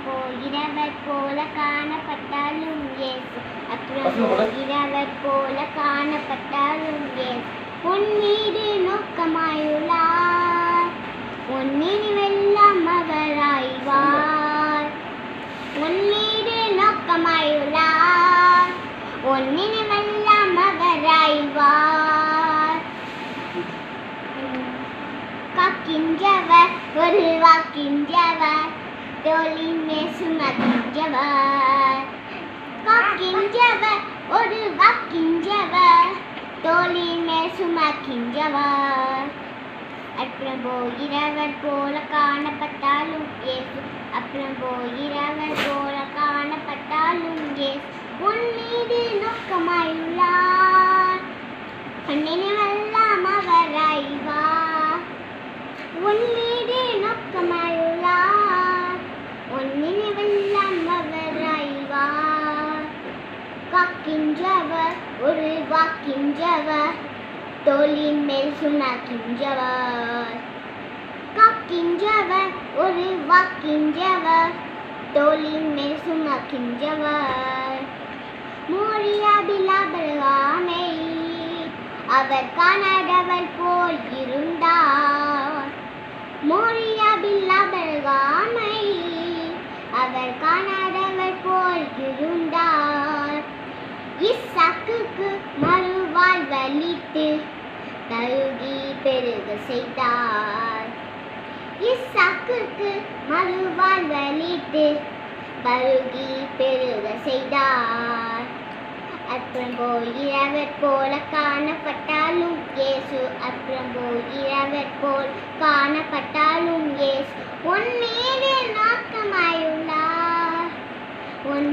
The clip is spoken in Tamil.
போகிறவர் போல காணப்பட்டாலும் இயேசு அப்புறம் போகிறவர் போல காணப்பட்டாலும் இயேசு உன் மீது நோக்கமாயுள்ளார் உன் நினைவெல்லாம் அவராய்வார் உன் மீது நோக்கமாயுள்ளார் உன் நினைவெல்லாம் அவராய்வார் காக்கின்றவர் ஒரு வாக்கின்றவர் தோளின்மே சுமக்கின்றவர் காக்கின்றவர் ஒரு வாக்கின்றவர் தோளின்மே சுமக்கின்றவர் அப்புறம் போகிறவர் போல காணப்பட்டாலும் இயேசு அப்புறம் போகிறவர் போல காணப்பட்டாலும் இயேசு உன் மீது நோக்கமாயுள்ளார் நினைவெல்லாம் அவராய்வார் உன் மீது நோக்கமாயுள்ளார் உன் நினைவெல்லாம் அவராய்வார் காக்கின்றவர் ஒரு வாக்கின்றவர் தோளின் மேல் சுமக்கின்றவர் காக்கின்றவர் ஒரு வாக்கின்றவர் தோளின் மேல் சுமக்கின்றவர் மோரியாவில் ஆபிரகாமை அவர் காணாதவர் போல் இருந்தார் மோரியாவில் ஆபிரகாமை அவர் காணாதவர் போல் இருந்தார் ஈசாக்குக்கு மறுவாழ்வளித்து தழுகி பெருக செய்தார் ஈசாக்குக்கு மறுவாழ்வளித்து பருகி பெருக செய்தார் அப்புறம் போகிறவர் போல காணப்பட்டாலும் இயேசு அப்புறம் போகிறவர் போல் காணப்பட்டாலும் இயேசு உன் மீது நோக்கமாயுள்ளார் உன்